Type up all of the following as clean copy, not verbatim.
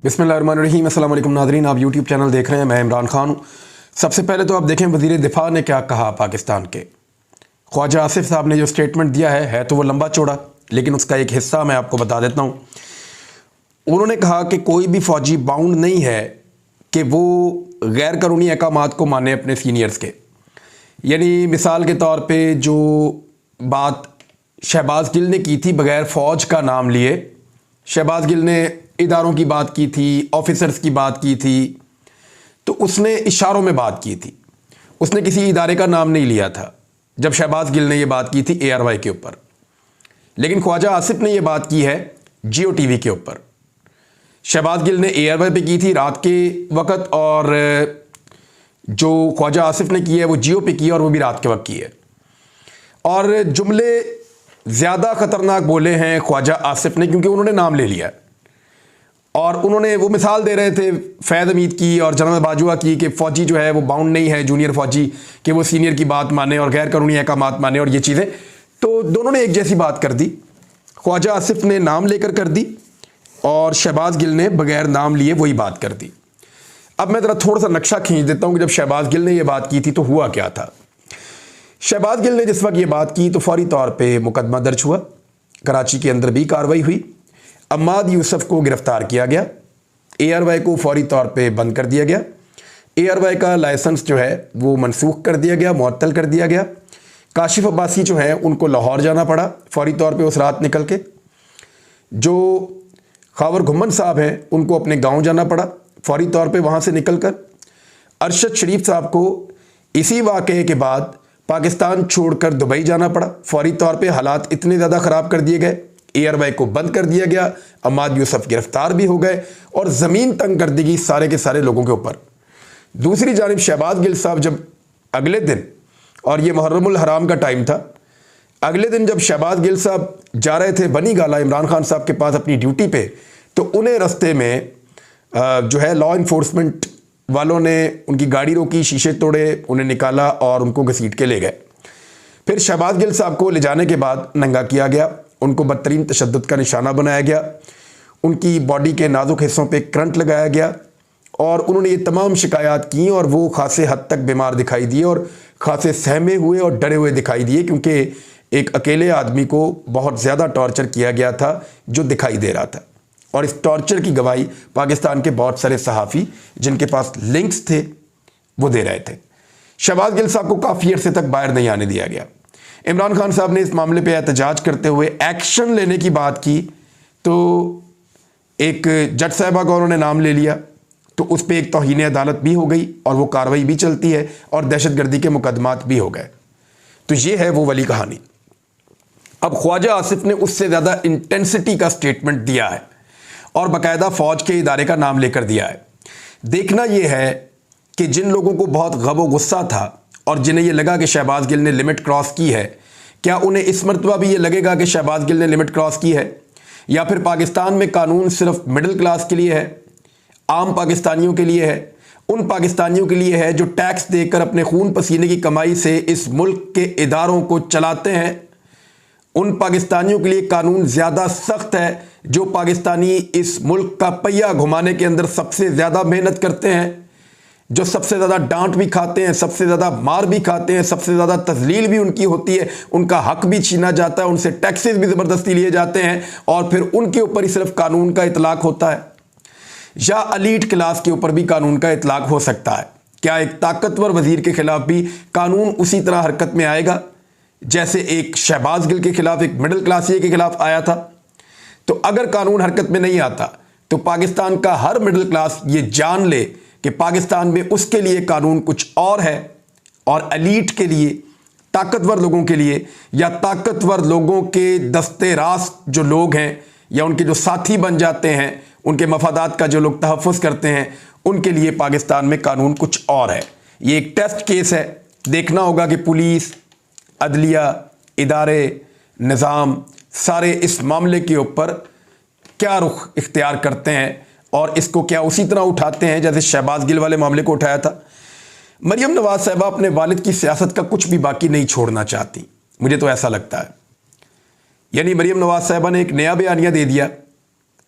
बिस्मिल्लाहिर्रहमानिर्रहीम। अस्सलाम वालेकुम नाज़रीन, आप यूट्यूब चैनल देख रहे हैं, मैं इमरान खान हूँ। सबसे पहले तो आप देखें वज़ीर दिफ़ा ने क्या कहा पाकिस्तान के। ख्वाजा आसिफ साहब ने जो स्टेटमेंट दिया है तो वो लंबा चौड़ा, लेकिन उसका एक हिस्सा मैं आपको बता देता हूँ। उन्होंने कहा कि कोई भी फ़ौजी बाउंड नहीं है कि वो गैर कानूनी अहकामात को माने अपने सीनियर्स के। यानी मिसाल के तौर पर जो बात शहबाज गिल ने की थी बग़ैर फ़ौज का नाम लिए, शहबाज गिल ने इदारों की बात की थी, ऑफिसर्स की बात की थी, तो उसने इशारों में बात की थी, उसने किसी इदारे का नाम नहीं लिया था जब शहबाज गिल ने ये बात की थी ARY के ऊपर। लेकिन ख्वाजा आसिफ ने ये बात की है जियो TV के ऊपर। शहबाज गिल ने ARY पे की थी रात के वक्त, और जो ख्वाजा आसिफ ने की है वो जियो पे की है, और वो भी रात के वक्त की है। और जुमले ज़्यादा ख़तरनाक बोले हैं ख्वाजा आसिफ ने, क्योंकि उन्होंने नाम ले लिया और उन्होंने वो मिसाल दे रहे थे फैज़ हमीद की और जनरल बाजवा की कि फ़ौजी जो है वो बाउंड नहीं है, जूनियर फ़ौजी, कि वो सीनियर की बात माने और गैर कानूनी अहकामात माने और ये चीज़ें। तो दोनों ने एक जैसी बात कर दी। ख्वाजा आसिफ ने नाम लेकर कर दी और शहबाज गिल ने बग़ैर नाम लिए वही बात कर दी। अब मैं ज़रा थोड़ा सा नक्शा खींच देता हूँ कि जब शहबाज गिल ने यह बात की थी तो हुआ क्या था। शहबाज गिल ने जिस वक्त ये बात की तो फौरी तौर पे मुकदमा दर्ज हुआ, कराची के अंदर भी कार्रवाई हुई, अम्माद यूसुफ को गिरफ़्तार किया गया, ARY को फौरी तौर पे बंद कर दिया गया, ARY का लाइसेंस जो है वो मनसूख कर दिया गया, मुअत्तल कर दिया गया। काशिफ अब्बासी जो है उनको लाहौर जाना पड़ा फौरी तौर पे उस रात निकल के। जो खावर घुम्मन साहब हैं उनको अपने गाँव जाना पड़ा फौरी तौर पर वहाँ से निकल कर। अरशद शरीफ साहब को इसी वाक़े के बाद पाकिस्तान छोड़कर दुबई जाना पड़ा फौरी तौर पे। हालात इतने ज़्यादा ख़राब कर दिए गए, ARY को बंद कर दिया गया, अम्माद यूसुफ गिरफ्तार भी हो गए और ज़मीन तंग कर दी गई सारे के सारे लोगों के ऊपर। दूसरी जानिब शहबाज गिल साहब जब अगले दिन, और ये मुहर्रमुल हराम का टाइम था, अगले दिन जब शहबाज गिल साहब जा रहे थे बनी गाला इमरान खान साहब के पास अपनी ड्यूटी पे, तो उन्हें रस्ते में जो है लॉ इन्फोर्समेंट वालों ने उनकी गाड़ी रोकी, शीशे तोड़े, उन्हें निकाला और उनको घसीट के ले गए। फिर शहबाज गिल साहब को ले जाने के बाद नंगा किया गया, उनको बदतरीन तशद्दुद का निशाना बनाया गया, उनकी बॉडी के नाजुक हिस्सों पे करंट लगाया गया और उन्होंने ये तमाम शिकायत की और वो खासे हद तक बीमार दिखाई दिए और खासे सहमे हुए और डरे हुए दिखाई दिए, क्योंकि एक अकेले आदमी को बहुत ज़्यादा टॉर्चर किया गया था जो दिखाई दे रहा था। और इस टॉर्चर की गवाही पाकिस्तान के बहुत सारे सहाफ़ी जिनके पास लिंक्स थे वो दे रहे थे। शहबाज गिल साहब को काफ़ी अरसे तक बाहर नहीं आने दिया गया। इमरान खान साहब ने इस मामले पे एहतजाज करते हुए एक्शन लेने की बात की, तो एक जज साहबा का उन्होंने नाम ले लिया, तो उस पर एक तौहीन अदालत भी हो गई और वो कार्रवाई भी चलती है और दहशतगर्दी के मुकदमात भी हो गए। तो ये है वो वाली कहानी। अब ख्वाजा आसिफ ने उससे ज़्यादा इंटेंसिटी का स्टेटमेंट दिया है और बाकायदा फ़ौज के इदारे का नाम लेकर दिया है। देखना यह है कि जिन लोगों को बहुत गम और गुस्सा था और जिन्हें यह लगा कि शहबाज गिल ने लिमिट क्रॉस की है, क्या उन्हें इस मरतबा भी ये लगेगा कि शहबाज गिल ने लिमिट क्रॉस की है, या फिर पाकिस्तान में कानून सिर्फ मिडिल क्लास के लिए है, आम पाकिस्तानियों के लिए है, उन पाकिस्तानियों के लिए है जो टैक्स देकर अपने खून पसीने की कमाई से इस मुल्क के इदारों को चलाते हैं। उन पाकिस्तानियों के लिए कानून ज़्यादा सख्त है जो पाकिस्तानी इस मुल्क का पहिया घुमाने के अंदर सबसे ज़्यादा मेहनत करते हैं, जो सबसे ज़्यादा डांट भी खाते हैं, सबसे ज़्यादा मार भी खाते हैं, सबसे ज़्यादा तजलील भी उनकी होती है, उनका हक भी छीना जाता है, उनसे टैक्सेस भी ज़बरदस्ती लिए जाते हैं और फिर उनके ऊपर ही सिर्फ कानून का इतलाक़ होता है, या अलीट क्लास के ऊपर भी कानून का इतलाक़ हो सकता है। क्या एक ताकतवर वज़ीर के ख़िलाफ़ भी कानून उसी तरह हरकत में आएगा जैसे एक शहबाज गिल के ख़िलाफ़ एक मिडिल क्लासिए के ख़िलाफ़ आया था? तो अगर कानून हरकत में नहीं आता तो पाकिस्तान का हर मिडिल क्लास ये जान ले कि पाकिस्तान में उसके लिए कानून कुछ और है, और एलीट के लिए, ताकतवर लोगों के लिए, या ताकतवर लोगों के दस्ते रास्त जो लोग हैं या उनके जो साथी बन जाते हैं, उनके मफादात का जो लोग तहफ़्फ़ुज़ करते हैं, उनके लिए पाकिस्तान में कानून कुछ और है। ये एक टेस्ट केस है। देखना होगा कि पुलिस, अदलिया, इदारे, निज़ाम सारे इस मामले के ऊपर क्या रुख इख्तियार करते हैं और इसको क्या उसी तरह उठाते हैं जैसे शहबाज गिल वाले मामले को उठाया था। मरियम नवाज़ साहिबा अपने वालिद की सियासत का कुछ भी बाकी नहीं छोड़ना चाहती, मुझे तो ऐसा लगता है। यानी मरियम नवाज़ साहिबा ने एक नया बयानिया दे दिया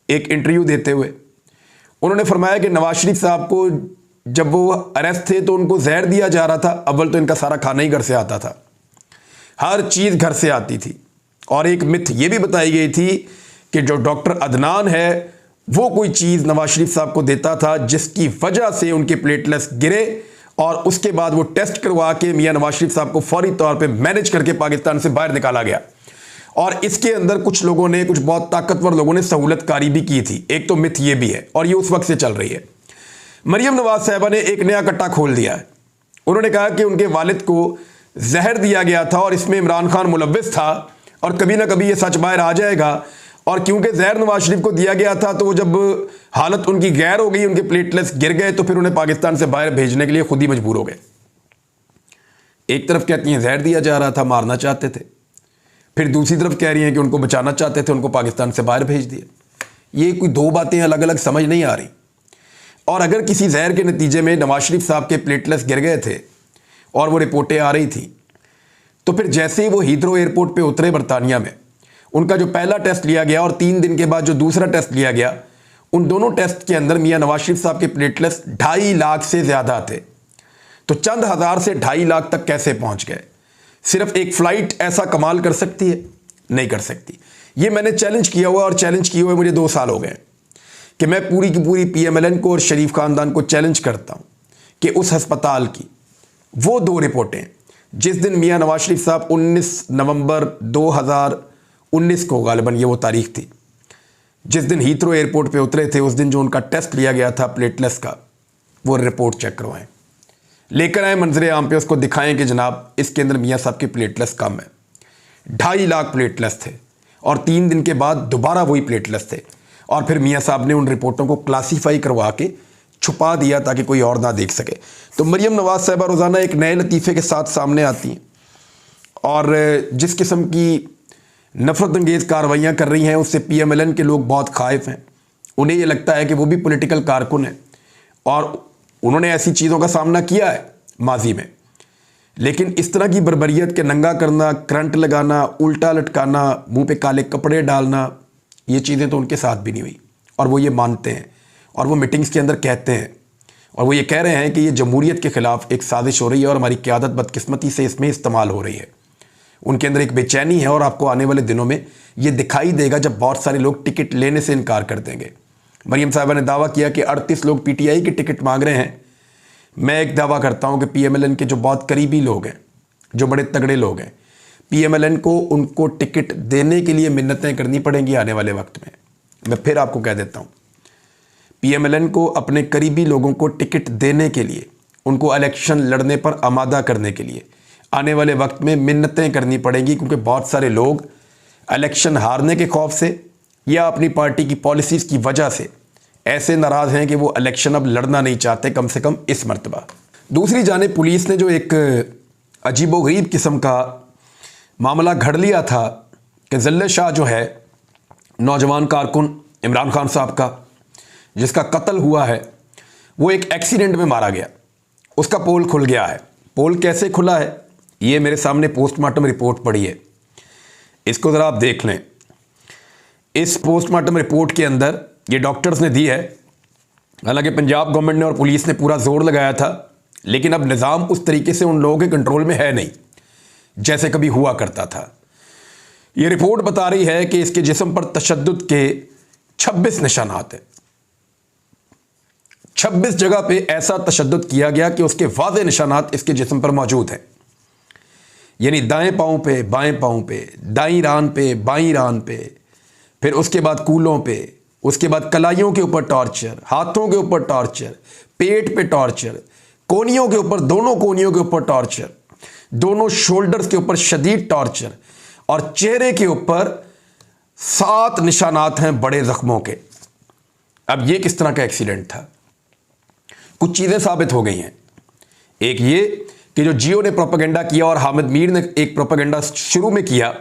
एक इंटरव्यू देते हुए, उन्होंने फरमाया कि नवाज शरीफ साहब को जब वो अरेस्ट थे तो उनको जहर दिया जा रहा था। अव्वल तो इनका सारा खाना ही घर से आता था, हर चीज़ घर से आती थी। और एक मिथ ये भी बताई गई थी कि जो डॉक्टर अदनान है वो कोई चीज़ नवाज शरीफ साहब को देता था जिसकी वजह से उनके प्लेटलेट्स गिरे, और उसके बाद वो टेस्ट करवा के मियां नवाज शरीफ साहब को फौरी तौर पे मैनेज करके पाकिस्तान से बाहर निकाला गया। और इसके अंदर कुछ लोगों ने, कुछ बहुत ताकतवर लोगों ने सहूलतकारी भी की थी। एक तो मिथ ये भी है और ये उस वक्त से चल रही है। मरियम नवाज साहिबा ने एक नया कट्टा खोल दिया है। उन्होंने कहा कि उनके वालिद को जहर दिया गया था और इसमें इमरान खान मुलव्विस था और कभी ना कभी ये सच बाहर आ जाएगा। और क्योंकि जहर नवाज शरीफ को दिया गया था तो वो जब हालत उनकी गैर हो गई, उनके प्लेटलेट्स गिर गए, तो फिर उन्हें पाकिस्तान से बाहर भेजने के लिए खुद ही मजबूर हो गए। एक तरफ कहती हैं जहर दिया जा रहा था, मारना चाहते थे, फिर दूसरी तरफ कह रही हैं कि उनको बचाना चाहते थे, उनको पाकिस्तान से बाहर भेज दिया। ये कोई दो बातें अलग अलग समझ नहीं आ रही। और अगर किसी जहर के नतीजे में नवाज शरीफ साहब के प्लेटलेट्स गिर गए थे और वो रिपोर्टें आ रही थी, तो फिर जैसे ही वो हीथ्रो एयरपोर्ट पे उतरे बरतानिया में, उनका जो पहला टेस्ट लिया गया और 3 दिन के बाद जो दूसरा टेस्ट लिया गया, उन दोनों टेस्ट के अंदर मियां नवाज शरीफ साहब के प्लेटलेट्स 2.5 लाख से ज़्यादा थे। तो चंद हज़ार से 2.5 लाख तक कैसे पहुंच गए? सिर्फ एक फ़्लाइट ऐसा कमाल कर सकती है? नहीं कर सकती। ये मैंने चैलेंज किया हुआ, और चैलेंज किए हुए मुझे 2 साल हो गए कि मैं पूरी की पूरी PMLN को और शरीफ ख़ानदान को चैलेंज करता हूँ कि उस हस्पताल की वो 2 रिपोर्टें, जिस दिन मियां नवाज शरीफ साहब 19 नवंबर 2019 को, गालिबन ये वो तारीख थी जिस दिन हीथ्रो एयरपोर्ट पे उतरे थे, उस दिन जो उनका टेस्ट लिया गया था प्लेटलेट्स का, वो रिपोर्ट चेक करवाएं, लेकर आए मंजरे आम पे, उसको दिखाएं कि जनाब इसके अंदर मियां साहब के प्लेटलेट्स कम है। 2.5 लाख प्लेटलेट्स थे और 3 दिन के बाद दोबारा वही प्लेटलेट्स थे। और फिर मियां साहब ने उन रिपोर्टों को क्लासीफाई करवा के छुपा दिया ताकि कोई और ना देख सके। तो मरियम नवाज साहिबा रोज़ाना एक नए लतीफ़े के साथ सामने आती हैं और जिस किस्म की नफरत अंगेज़ कार्रवाइयाँ कर रही हैं उससे PMLN के लोग बहुत खाइफ हैं। उन्हें ये लगता है कि वो भी पॉलिटिकल कारकुन हैं और उन्होंने ऐसी चीज़ों का सामना किया है माजी में, लेकिन इस तरह की बर्बरियत के नंगा करना, करंट लगाना, उल्टा लटकाना, मुंह पे काले कपड़े डालना, ये चीज़ें तो उनके साथ भी नहीं हुई और वो ये मानते हैं। और वो मीटिंग्स के अंदर कहते हैं और वो ये कह रहे हैं कि ये जमहूरियत के ख़िलाफ़ एक साजिश हो रही है और हमारी क़यादत बदकिस्मती से इसमें इस्तेमाल हो रही है। उनके अंदर एक बेचैनी है और आपको आने वाले दिनों में ये दिखाई देगा जब बहुत सारे लोग टिकट लेने से इनकार कर देंगे। मरियम साहिबा ने दावा किया कि 38 लोग PTI की टिकट मांग रहे हैं। मैं एक दावा करता हूं कि PMLN के जो बहुत करीबी लोग हैं, जो बड़े तगड़े लोग हैं, PMLN को उनको टिकट देने के लिए मिन्नतें करनी पड़ेंगी आने वाले वक्त में। मैं फिर आपको कह देता हूं, PMLN को अपने करीबी लोगों को टिकट देने के लिए, उनको इलेक्शन लड़ने पर आमादा करने के लिए आने वाले वक्त में मिन्नतें करनी पड़ेंगी, क्योंकि बहुत सारे लोग इलेक्शन हारने के खौफ से या अपनी पार्टी की पॉलिसीज़ की वजह से ऐसे नाराज़ हैं कि वो इलेक्शन अब लड़ना नहीं चाहते, कम से कम इस मरतबा। दूसरी जानिब पुलिस ने जो एक अजीबोगरीब किस्म का मामला घड़ लिया था कि जल्ले शाह जो है नौजवान कारकुन इमरान खान साहब का, जिसका कत्ल हुआ है, वो एक एक्सीडेंट में मारा गया, उसका पोल खुल गया है। पोल कैसे खुला है ये मेरे सामने पोस्टमार्टम रिपोर्ट पड़ी है, इसको ज़रा आप देख लें। इस पोस्टमार्टम रिपोर्ट के अंदर ये डॉक्टर्स ने दी है। हालांकि पंजाब गवर्नमेंट ने और पुलिस ने पूरा जोर लगाया था, लेकिन अब निज़ाम उस तरीके से उन लोगों के कंट्रोल में है नहीं जैसे कभी हुआ करता था। ये रिपोर्ट बता रही है कि इसके जिस्म पर तशद्दुद के 26 निशानात हैं। 26 जगह पे ऐसा तशद्दुद किया गया कि उसके वाज़े निशानात इसके जिस्म पर मौजूद हैं। यानी दाएं पाँव पे, बाएं पाँव पे, दाईं रान पे, बाईं रान पे, फिर उसके बाद कूलों पे, उसके बाद कलाइयों के ऊपर टॉर्चर, हाथों के ऊपर टॉर्चर, पेट पे टॉर्चर, कोनियों के ऊपर, दोनों कोनियों के ऊपर टॉर्चर, दोनों शोल्डर्स के ऊपर शदीद टॉर्चर, और चेहरे के ऊपर 7 निशानात हैं बड़े जख्मों के। अब ये किस तरह का एक्सीडेंट था? कुछ चीज़ें साबित हो गई हैं। एक ये कि जो जियो ने प्रोपेगेंडा किया और हामिद मीर ने एक प्रोपेगेंडा शुरू में किया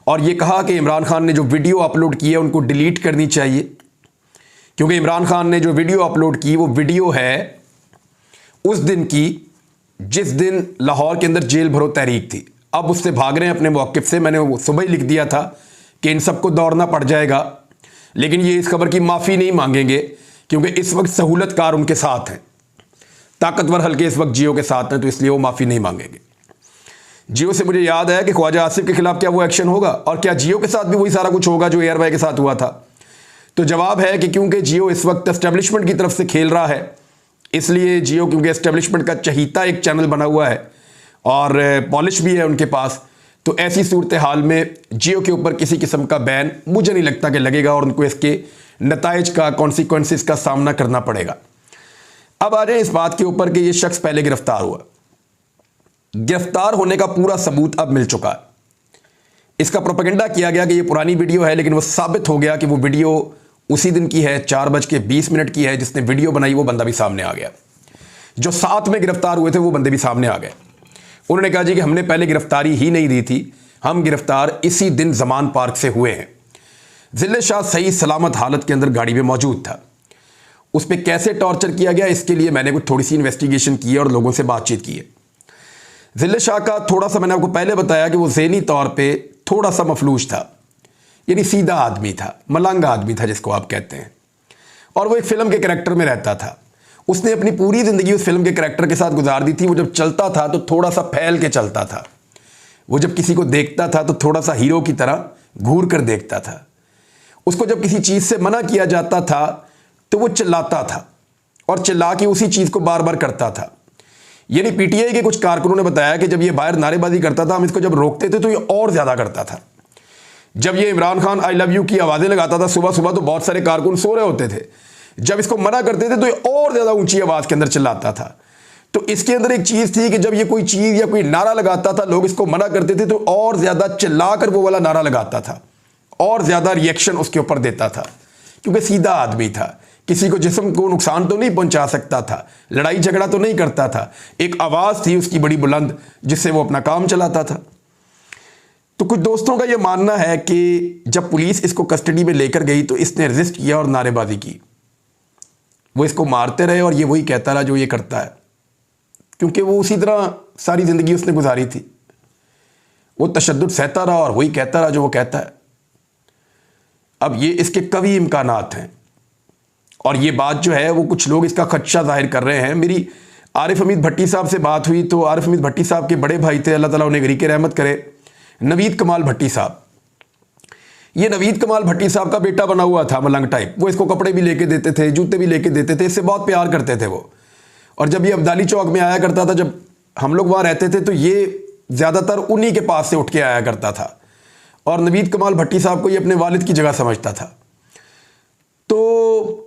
और ये कहा कि इमरान खान ने जो वीडियो अपलोड की है उनको डिलीट करनी चाहिए, क्योंकि इमरान खान ने जो वीडियो अपलोड की वो वीडियो है उस दिन की जिस दिन लाहौर के अंदर जेल भरो तहरीक थी। अब उससे भाग रहे हैं अपने मौक़िफ़ से। मैंने वो सुबह ही लिख दिया था कि इन सबको दौड़ना पड़ जाएगा, लेकिन ये इस खबर की माफ़ी नहीं मांगेंगे क्योंकि इस वक्त सहूलतकार उनके साथ हैं, ताकतवर हल्के इस वक्त जियो के साथ हैं, तो इसलिए वो माफ़ी नहीं मांगेंगे। जियो से मुझे याद है कि ख्वाजा आसिफ के खिलाफ क्या वो एक्शन होगा, और क्या जियो के साथ भी वही सारा कुछ होगा जो एयरवाई के साथ हुआ था? तो जवाब है कि क्योंकि जियो इस वक्त एस्टेब्लिशमेंट की तरफ से खेल रहा है, इसलिए जियो क्योंकि एस्टेब्लिशमेंट का चहीता एक चैनल बना हुआ है और पॉलिश भी है उनके पास, तो ऐसी सूरत हाल में जियो के ऊपर किसी किस्म का बैन मुझे नहीं लगता कि लगेगा और उनको इसके नताइज का, कॉन्सिक्वेंसेस का सामना करना पड़ेगा। अब आ जाए इस बात के ऊपर कि ये शख्स पहले गिरफ्तार हुआ। गिरफ्तार होने का पूरा सबूत अब मिल चुका है। इसका प्रोपेगेंडा किया गया कि ये पुरानी वीडियो है, लेकिन वो साबित हो गया कि वो वीडियो उसी दिन की है, 4:20 की है। जिसने वीडियो बनाई वो बंदा भी सामने आ गया। जो साथ में गिरफ्तार हुए थे वो बंदे भी सामने आ गए। उन्होंने कहा जी कि हमने पहले गिरफ्तारी ही नहीं दी थी, हम गिरफ्तार इसी दिन जमान पार्क से हुए हैं। जिले शाह सही सलामत हालत के अंदर गाड़ी में मौजूद था। उस पर कैसे टॉर्चर किया गया, इसके लिए मैंने कुछ थोड़ी सी इन्वेस्टिगेशन की है और लोगों से बातचीत की है। जिले शाह का थोड़ा सा, मैंने आपको पहले बताया कि वो ज़हनी तौर पे थोड़ा सा मफलूज था, यानी सीधा आदमी था, मलंग आदमी था जिसको आप कहते हैं, और वो एक फिल्म के कैरेक्टर में रहता था। उसने अपनी पूरी ज़िंदगी उस फिल्म के कैरेक्टर के साथ गुजार दी थी। वो जब चलता था तो थोड़ा सा फैल के चलता था। वो जब किसी को देखता था तो थोड़ा सा हीरो की तरह घूर कर देखता था। उसको जब किसी चीज़ से मना किया जाता था तो वो चिल्लाता था और चिल्ला के उसी चीज़ को बार बार करता था। यानी पीटीआई के कुछ कारकुनों ने बताया कि जब ये बाहर नारेबाजी करता था, हम इसको जब रोकते थे तो ये और ज़्यादा करता था। जब ये Imran Khan I love you की आवाज़ें लगाता था सुबह सुबह, तो बहुत सारे कारकुन सो रहे होते थे। जब इसको मना करते थे तो ये और ज़्यादा ऊंची आवाज़ के अंदर चिल्लाता था। तो इसके अंदर एक चीज़ थी कि जब ये कोई चीज़ या कोई नारा लगाता था, लोग इसको मना करते थे तो और ज़्यादा चिल्ला कर वो वाला नारा लगाता था और ज़्यादा रिएक्शन उसके ऊपर देता था, क्योंकि सीधा आदमी था। किसी को जिस्म को नुकसान तो नहीं पहुंचा सकता था, लड़ाई झगड़ा तो नहीं करता था। एक आवाज़ थी उसकी बड़ी बुलंद जिससे वो अपना काम चलाता था। तो कुछ दोस्तों का ये मानना है कि जब पुलिस इसको कस्टडी में लेकर गई तो इसने रेजिस्ट किया और नारेबाजी की। वो इसको मारते रहे और ये वही कहता रहा जो ये करता है, क्योंकि वो उसी तरह सारी ज़िंदगी उसने गुजारी थी। वो तशद्दुद सहता रहा और वही कहता रहा जो वो कहता है। अब ये इसके कई इम्कानात हैं और ये बात जो है वो कुछ लोग इसका खदशा जाहिर कर रहे हैं। मेरी आरिफ हमीद भट्टी साहब से बात हुई तो आरिफ हमीद भट्टी साहब के बड़े भाई थे, अल्लाह ताला उन्हें गरीक रहमत करे, नवीद कमाल भट्टी साहब। ये नवीद कमाल भट्टी साहब का बेटा बना हुआ था, मलंग टाइप। वो इसको कपड़े भी लेके देते थे, जूते भी लेके देते थे, इससे बहुत प्यार करते थे वो। और जब ये अब्दाली चौक में आया करता था, जब हम लोग वहाँ रहते थे, तो ये ज़्यादातर उन्हीं के पास से उठ के आया करता था और नवीद कमाल भट्टी साहब को ये अपने वालिद की जगह समझता था। तो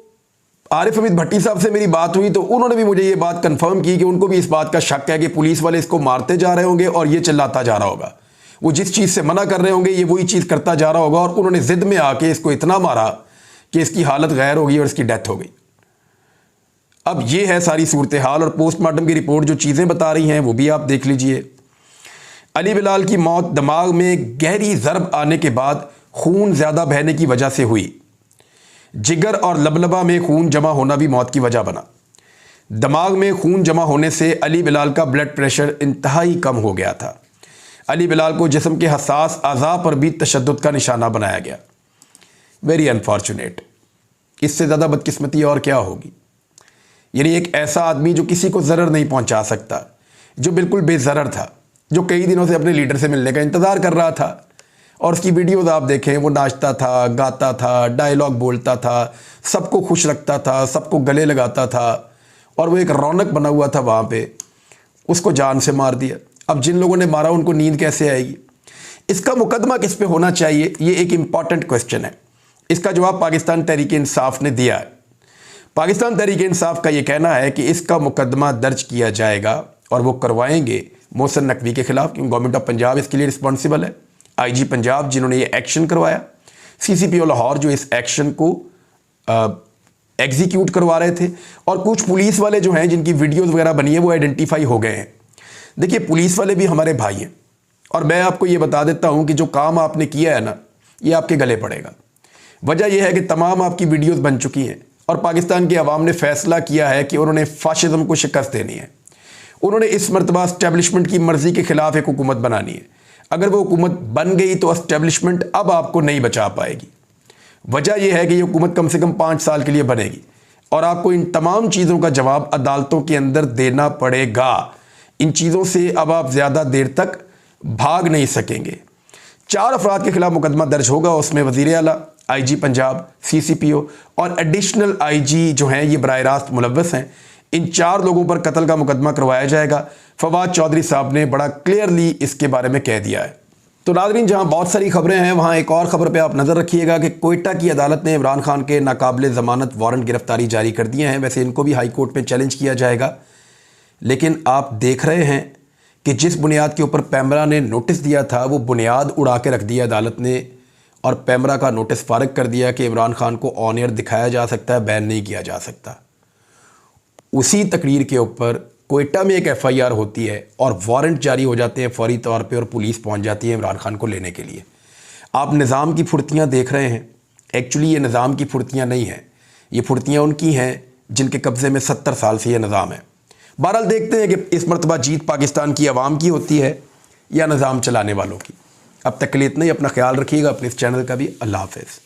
आरिफ हमीद भट्टी साहब से मेरी बात हुई तो उन्होंने भी मुझे ये बात कंफर्म की कि उनको भी इस बात का शक है कि पुलिस वाले इसको मारते जा रहे होंगे और ये चिल्लाता जा रहा होगा। वो जिस चीज़ से मना कर रहे होंगे ये वही चीज़ करता जा रहा होगा और उन्होंने ज़िद में आके इसको इतना मारा कि इसकी हालत गैर हो गई और इसकी डेथ हो गई। अब ये है सारी सूरत हाल और पोस्टमार्टम की रिपोर्ट जो चीज़ें बता रही हैं वो भी आप देख लीजिए। अली बिलाल की मौत दिमाग में गहरी ज़रब आने के बाद खून ज़्यादा बहने की वजह से हुई। जिगर और लबलबा में खून जमा होना भी मौत की वजह बना। दिमाग में खून जमा होने से अली बिलाल का ब्लड प्रेशर इंतहाई कम हो गया था। अली बिलाल को जिस्म के हसास अज़ा पर भी तशद्दुद का निशाना बनाया गया। Very unfortunate. इससे ज़्यादा बदकिस्मती और क्या होगी। यानी एक ऐसा आदमी जो किसी को ज़रर नहीं पहुंचा सकता, जो बिल्कुल बेज़रर था, जो कई दिनों से अपने लीडर से मिलने का इंतज़ार कर रहा था। और उसकी वीडियोज़ आप देखें, वो नाचता था, गाता था, डायलॉग बोलता था, सबको खुश रखता था, सबको गले लगाता था और वो एक रौनक बना हुआ था वहाँ पे। उसको जान से मार दिया। अब जिन लोगों ने मारा उनको नींद कैसे आएगी। इसका मुकदमा किस पे होना चाहिए, ये एक इम्पॉर्टेंट क्वेश्चन है। इसका जवाब पाकिस्तान तहरीक इंसाफ ने दिया है। पाकिस्तान तहरीक इंसाफ का ये कहना है कि इसका मुकदमा दर्ज किया जाएगा और वो करवाएंगे मोहसिन नकवी के खिलाफ, क्योंकि गवर्नमेंट ऑफ पंजाब इसके लिए रिस्पॉन्सिबल है। आईजी पंजाब जिन्होंने ये एक्शन करवाया, सीसीपीओ लाहौर जो इस एक्शन को एग्जीक्यूट करवा रहे थे, और कुछ पुलिस वाले जो हैं जिनकी वीडियोस वगैरह बनी है वो आइडेंटिफाई हो गए हैं। देखिए पुलिस वाले भी हमारे भाई हैं और मैं आपको ये बता देता हूँ कि जो काम आपने किया है ना, ये आपके गले पड़ेगा। वजह यह है कि तमाम आपकी वीडियोस बन चुकी हैं और पाकिस्तान की आवाम ने फैसला किया है कि उन्होंने फाशिज्म को शिकस्त देनी है। उन्होंने इस मरतबा एस्टेब्लिशमेंट की मर्जी के खिलाफ एक हुकूमत बनानी है। अगर वो हुकूमत बन गई तो एस्टेब्लिशमेंट अब आपको नहीं बचा पाएगी। वजह यह है कि ये हुकूमत कम से कम 5 साल के लिए बनेगी। और आपको इन तमाम चीज़ों का जवाब अदालतों के अंदर देना पड़ेगा। इन चीज़ों से अब आप ज़्यादा देर तक भाग नहीं सकेंगे। 4 अफराद के खिलाफ मुकदमा दर्ज होगा, उसमें वज़ीर आला, IG पंजाब, CCPO और एडिशनल IG जो हैं ये बराह रास्त मुलव्वस हैं। इन 4 लोगों पर कत्ल का मुकदमा करवाया जाएगा। फवाद चौधरी साहब ने बड़ा क्लियरली इसके बारे में कह दिया है। तो नाज़रीन, जहां बहुत सारी खबरें हैं वहां एक और खबर पे आप नज़र रखिएगा कि कोयटा की अदालत ने इमरान खान के नाकाबिले ज़मानत वारंट गिरफ्तारी जारी कर दिए हैं। वैसे इनको भी हाई कोर्ट में चैलेंज किया जाएगा, लेकिन आप देख रहे हैं कि जिस बुनियाद के ऊपर पैमरा ने नोटिस दिया था वो बुनियाद उड़ा के रख दिया अदालत ने, और पैमरा का नोटिस फारिग कर दिया कि इमरान खान को ऑन एयर दिखाया जा सकता है, बैन नहीं किया जा सकता। उसी तकरीर के ऊपर कोयटा में एक FIR होती है और वारंट जारी हो जाते हैं फौरी तौर पे और पुलिस पहुंच जाती है इमरान खान को लेने के लिए। आप निज़ाम की फुर्तियां देख रहे हैं। एक्चुअली ये निज़ाम की फुर्तियां नहीं हैं, ये फुर्तियां उनकी हैं जिनके कब्ज़े में 70 साल से ये निज़ाम है। बहरहाल देखते हैं कि इस मरतबा जीत पाकिस्तान की आवाम की होती है या निज़ाम चलाने वालों की। अब तक के लिए इतना ही। अपना ख्याल रखिएगा, अपने इस चैनल का भी। अल्लाह हाफ़िज़।